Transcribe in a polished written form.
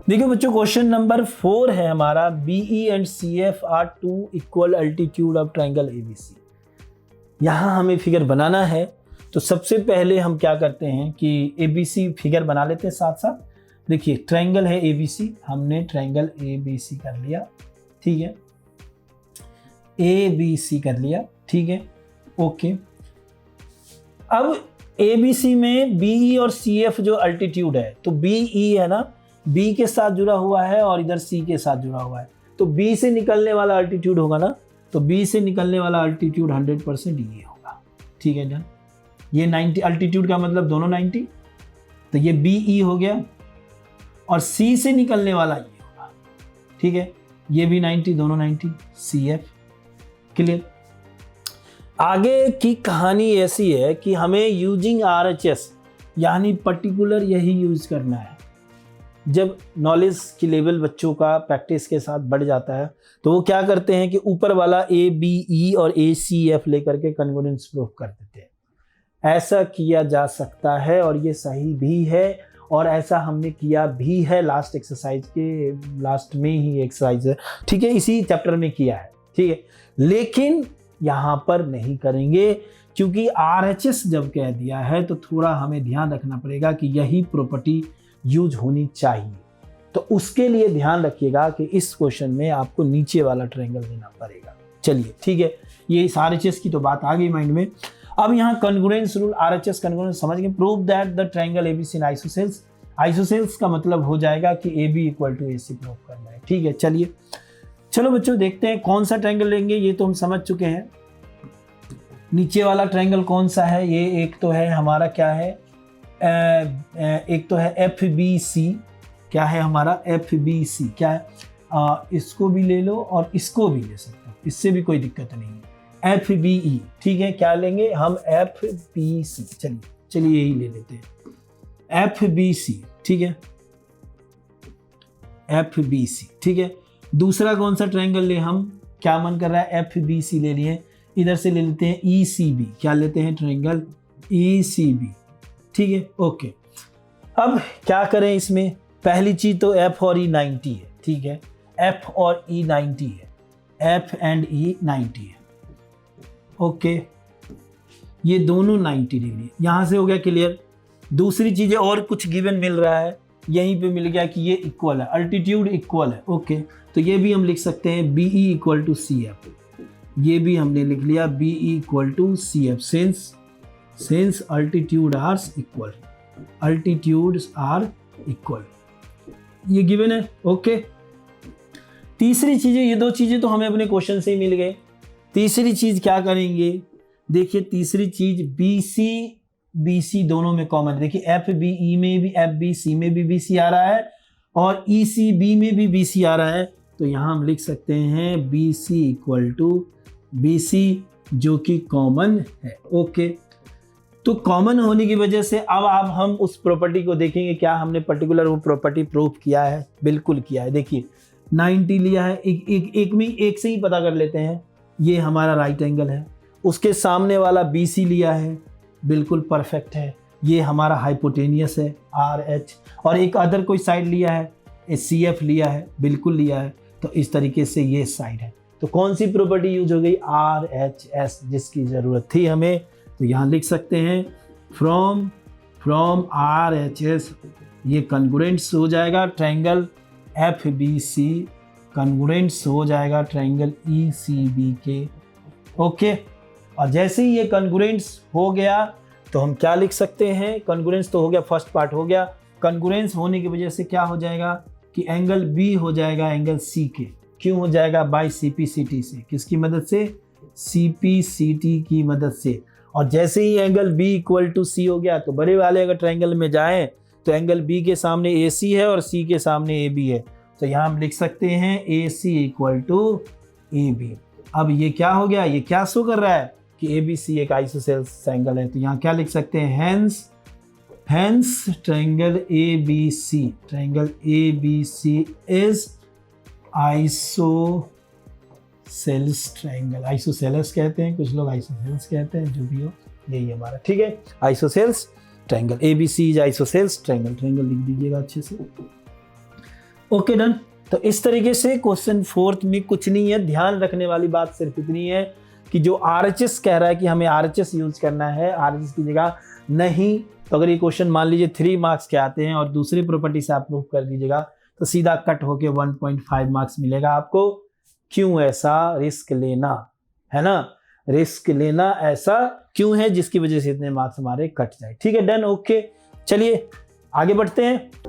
देखिए बच्चों, question number 4 है हमारा, BE and CF are two equal altitude of triangle ABC। यहाँ हमें फिगर बनाना है, तो सबसे पहले हम क्या करते हैं कि ABC फिगर बना लेते हैं साथ साथ। देखिए ट्राइंगल है ABC, हमने ट्राइंगल ABC कर लिया, ठीक है, ABC कर लिया, ठीक है, ओके। अब ABC में BE और CF जो अल्टीट्यूड है, तो BE है ना, B के साथ जुड़ा हुआ है और इधर C के साथ जुड़ा हुआ है, तो B से निकलने वाला अल्टीट्यूड होगा ना, तो B से निकलने वाला अल्टीट्यूड 100% ये होगा, ठीक है डन। ये 90 अल्टीट्यूड का मतलब दोनों 90, तो ये BE हो गया, और C से निकलने वाला ये होगा, ठीक है, ये भी 90, दोनों 90, CF, क्लियर। आगे की कहानी ऐसी है कि हमें यूजिंग RHS यानी पर्टिकुलर यही यूज करना है। जब नॉलेज की लेवल बच्चों का प्रैक्टिस के साथ बढ़ जाता है, तो वो क्या करते हैं कि ऊपर वाला ABE और ACF लेकर के कन्वर्जेंस प्रूफ कर देते हैं। ऐसा किया जा सकता है और ये सही भी है, और ऐसा हमने किया भी है लास्ट एक्सरसाइज के लास्ट में ही एक्सरसाइज है, ठीक है, इसी चैप्टर में किया है, ठीक है। लेकिन यहाँ पर नहीं करेंगे, क्योंकि RHS जब कह दिया है तो थोड़ा हमें ध्यान रखना पड़ेगा कि यही प्रॉपर्टी यूज होनी चाहिए। तो उसके लिए ध्यान रखिएगा कि इस क्वेश्चन में आपको नीचे वाला ट्रायंगल लेना पड़ेगा। चलिए ठीक है, ये इस RHS की तो बात आ गई माइंड में। अब यहाँ कन्ग्रुएंस रूल, RHS कन्ग्रुएंस समझ गए। Prove that the triangle ABC is isosceles. Isosceles का मतलब हो जाएगा कि AB equal to AC prove करना है, ठीक है। चलिए चलो बच्चों देखते हैं कौन सा ट्रायंगल लेंगे, ये तो हम समझ चुके हैं। नीचे वाला ट्रायंगल कौन सा है, ये एक तो है हमारा क्या है, एक तो है FBC, क्या है हमारा FBC, क्या है, इसको भी ले लो और इसको भी ले सकते हो, इससे भी कोई दिक्कत नहीं है। FBE, ठीक है, क्या लेंगे हम, FBC। चलिए यही ले लेते हैं, FBC, ठीक है, FBC, ठीक है। दूसरा कौन सा ट्रायंगल ले हम, क्या मन कर रहा है, FBC ले लिए। इधर से ले लेते हैं ECB, क्या लेते हैं, ट्रायंगल ECB, ठीक है, ओके। अब क्या करें इसमें, पहली चीज तो F और E 90 है, ठीक है, F और E 90 है, F एंड E 90 है, ओके, ये दोनों 90 डिग्री। यहां से हो गया क्लियर। दूसरी चीजें और कुछ गिवन मिल रहा है, यहीं पे मिल गया कि ये इक्वल है, अल्टीट्यूड इक्वल है, ओके, तो ये भी हम लिख सकते हैं BE इक्वल टू CF, ये भी हमने लिख लिया BE equal to CF, since altitude are equal, altitudes are equal, ये गिवन है, ओके। तीसरी चीजें, ये दो चीजें तो हमें अपने क्वेश्चन से ही मिल गए। तीसरी चीज क्या करेंगे, देखिए तीसरी चीज BC दोनों में कॉमन है। देखिए FBE में भी FBC में भी BC आ रहा है और ECB में भी BC आ रहा है, तो यहां हम लिख सकते हैं BC इक्वल टू BC, जो कि कॉमन है, ओके। तो कॉमन होने की वजह से अब हम उस प्रॉपर्टी को देखेंगे, क्या हमने पर्टिकुलर वो प्रॉपर्टी प्रूफ किया है, बिल्कुल किया है। देखिए 90 लिया है, एक से ही पता कर लेते हैं, ये हमारा राइट एंगल है, उसके सामने वाला BC लिया है, बिल्कुल परफेक्ट है, ये हमारा हाइपोटेनियस है RH, और एक अदर कोई साइड लिया है, CF लिया है, बिल्कुल लिया है, तो इस तरीके से ये साइड है। तो कौन सी प्रॉपर्टी यूज हो गई, RHS, जिसकी जरूरत थी हमें, तो यहाँ लिख सकते हैं फ्रॉम RHS, ये कन्ग्रुएंट्स हो जाएगा ट्रायंगल FBC, कन्ग्रुएंट्स हो जाएगा ट्रायंगल ECB के, ओके। और जैसे ही ये कन्ग्रुएंट्स हो गया तो हम क्या लिख सकते हैं, कन्ग्रुएंट्स तो हो गया, फर्स्ट पार्ट हो गया। कन्ग्रुएंस होने की वजह से क्या हो जाएगा कि एंगल B हो जाएगा एंगल C के, क्यों हो जाएगा, बाय CPCT से, किसकी मदद से, CPCT की मदद से। और जैसे ही angle B equal to C हो गया, तो बड़े वाले अगर ट्रायंगल में जाएं तो एंगल B के सामने AC है और C के सामने AB है, तो यहाँ हम लिख सकते हैं AC इक्वल टू AB। अब ये क्या हो गया, ये क्या शो कर रहा है कि ABC एक आइसोसेल्स ट्रायंगल है, तो यहाँ क्या लिख सकते हैं, hence triangle ABC is isosceles triangle. Isosceles कहते हैं, कुछ लोग आइसोसेल्स कहते हैं, जो भी हो यही हमारा, ठीक है, isosceles triangle, ABC is isosceles triangle, triangle लिख दीजिएगा अच्छे से। Okay done. तो इस तरीके से क्वेश्चन 4 में कुछ नहीं है, ध्यान रखने वाली बात सिर्फ इतनी है कि जो RHS कह रहा है कि हमें RHS यूज करना है, RHS की जगह नहीं, तो अगर ये क्वेश्चन मान लीजिए 3 मार्क्स के आते हैं और दूसरी प्रॉपर्टी से आप प्रूव कर दीजिएगा तो सीधा कट होके 1.5 मार्क्स मिलेगा आपको। क्यों ऐसा रिस्क लेना, है ना, रिस्क लेना ऐसा क्यों है जिसकी वजह से इतने मार्क्स हमारे कट जाए। ठीक है, डन, ओके। चलिए आगे बढ़ते हैं।